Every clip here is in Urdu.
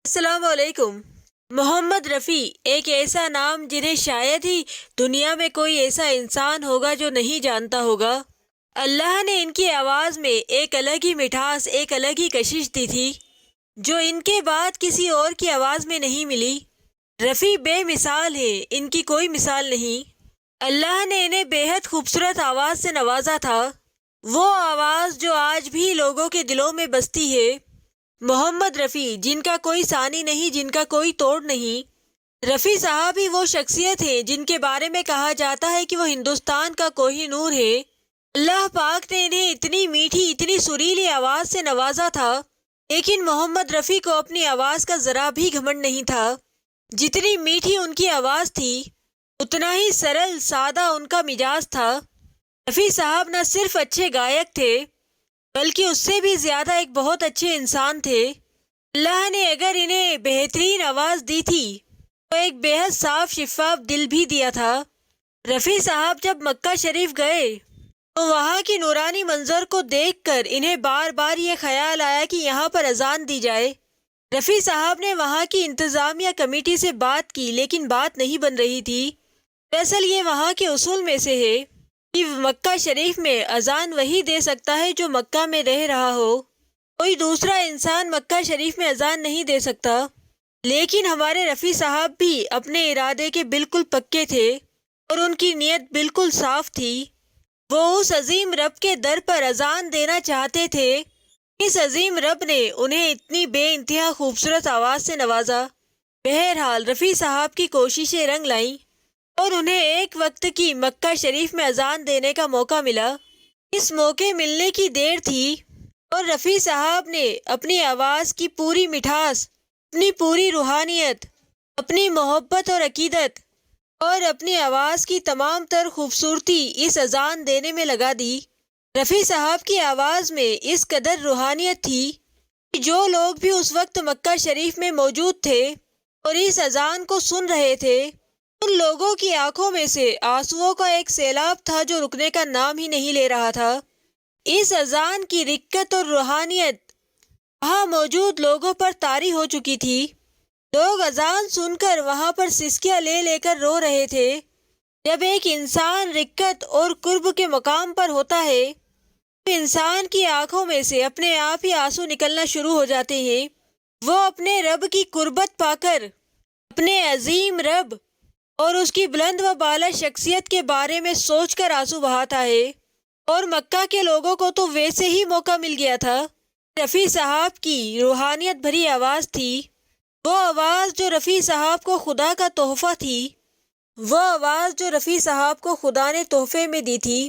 السلام علیکم۔ محمد رفیع ایک ایسا نام جنہیں شاید ہی دنیا میں کوئی ایسا انسان ہوگا جو نہیں جانتا ہوگا۔ اللہ نے ان کی آواز میں ایک الگ ہی مٹھاس، ایک الگ ہی کشش دی تھی جو ان کے بعد کسی اور کی آواز میں نہیں ملی۔ رفیع بے مثال ہے، ان کی کوئی مثال نہیں۔ اللہ نے انہیں بے حد خوبصورت آواز سے نوازا تھا، وہ آواز جو آج بھی لوگوں کے دلوں میں بستی ہے۔ محمد رفیع، جن کا کوئی ثانی نہیں، جن کا کوئی توڑ نہیں۔ رفیع صاحب ہی وہ شخصیت ہیں جن کے بارے میں کہا جاتا ہے کہ وہ ہندوستان کا کوہ نور ہے۔ اللہ پاک نے انہیں اتنی میٹھی، اتنی سریلی آواز سے نوازا تھا، لیکن محمد رفیع کو اپنی آواز کا ذرا بھی گھمنڈ نہیں تھا۔ جتنی میٹھی ان کی آواز تھی، اتنا ہی سرل سادہ ان کا مزاج تھا۔ رفیع صاحب نہ صرف اچھے گائک تھے، بلکہ اس سے بھی زیادہ ایک بہت اچھے انسان تھے۔ اللہ نے اگر انہیں بہترین آواز دی تھی تو ایک بے حد صاف شفاف دل بھی دیا تھا۔ رفیع صاحب جب مکہ شریف گئے تو وہاں کی نورانی منظر کو دیکھ کر انہیں بار بار یہ خیال آیا کہ یہاں پر اذان دی جائے۔ رفیع صاحب نے وہاں کی انتظامیہ کمیٹی سے بات کی، لیکن بات نہیں بن رہی تھی۔ دراصل یہ وہاں کے اصول میں سے ہے کہ مکہ شریف میں اذان وہی دے سکتا ہے جو مکہ میں رہ رہا ہو، کوئی دوسرا انسان مکہ شریف میں اذان نہیں دے سکتا۔ لیکن ہمارے رفیع صاحب بھی اپنے ارادے کے بالکل پکے تھے اور ان کی نیت بالکل صاف تھی۔ وہ اس عظیم رب کے در پر اذان دینا چاہتے تھے۔ اس عظیم رب نے انہیں اتنی بے انتہا خوبصورت آواز سے نوازا۔ بہرحال رفیع صاحب کی کوششیں رنگ لائیں اور انہیں ایک وقت کی مکہ شریف میں اذان دینے کا موقع ملا۔ اس موقع ملنے کی دیر تھی اور رفیع صاحب نے اپنی آواز کی پوری مٹھاس، اپنی پوری روحانیت، اپنی محبت اور عقیدت اور اپنی آواز کی تمام تر خوبصورتی اس اذان دینے میں لگا دی۔ رفیع صاحب کی آواز میں اس قدر روحانیت تھی کہ جو لوگ بھی اس وقت مکہ شریف میں موجود تھے اور اس اذان کو سن رہے تھے، ان لوگوں کی آنکھوں میں سے آنسوؤں کا ایک سیلاب تھا جو رکنے کا نام ہی نہیں لے رہا تھا۔ اس اذان کی رقت اور روحانیت وہاں موجود لوگوں پر طاری ہو چکی تھی۔ لوگ اذان سن کر وہاں پر سسکیاں لے لے کر رو رہے تھے۔ جب ایک انسان رقت اور قرب کے مقام پر ہوتا ہے تو انسان کی آنکھوں میں سے اپنے آپ ہی آنسو نکلنا شروع ہو جاتے ہیں۔ وہ اپنے رب کی قربت پا کر، اپنے عظیم رب اور اس کی بلند و بالا شخصیت کے بارے میں سوچ کر آنسو بہاتا ہے۔ اور مکہ کے لوگوں کو تو ویسے ہی موقع مل گیا تھا۔ رفیع صاحب کی روحانیت بھری آواز تھی، وہ آواز جو رفیع صاحب کو خدا کا تحفہ تھی، وہ آواز جو رفیع صاحب کو خدا نے تحفے میں دی تھی۔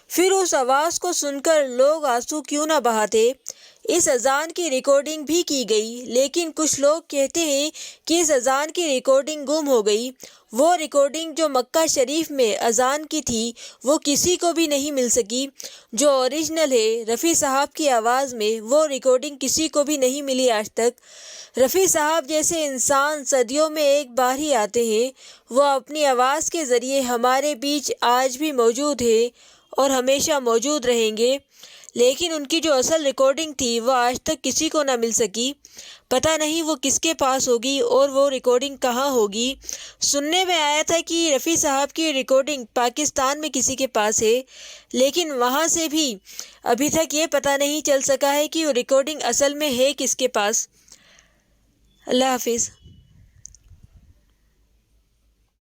پھر اس آواز کو سن کر لوگ آنسو کیوں نہ بہاتے۔ اس اذان کی ریکارڈنگ بھی کی گئی، لیکن کچھ لوگ کہتے ہیں کہ اس اذان کی ریکارڈنگ گم ہو گئی۔ وہ ریکارڈنگ جو مکہ شریف میں اذان کی تھی وہ کسی کو بھی نہیں مل سکی۔ جو اوریجنل ہے رفیع صاحب کی آواز میں، وہ ریکارڈنگ کسی کو بھی نہیں ملی آج تک۔ رفیع صاحب جیسے انسان صدیوں میں ایک بار ہی آتے ہیں، وہ اپنی آواز کے ذریعے ہمارے بیچ آج بھی موجود ہیں اور ہمیشہ موجود رہیں گے، لیکن ان کی جو اصل ریکارڈنگ تھی وہ آج تک کسی کو نہ مل سکی۔ پتہ نہیں وہ کس کے پاس ہوگی اور وہ ریکارڈنگ کہاں ہوگی۔ سننے میں آیا تھا کہ رفیع صاحب کی ریکارڈنگ پاکستان میں کسی کے پاس ہے، لیکن وہاں سے بھی ابھی تک یہ پتہ نہیں چل سکا ہے کہ وہ ریکارڈنگ اصل میں ہے کس کے پاس۔ اللہ حافظ۔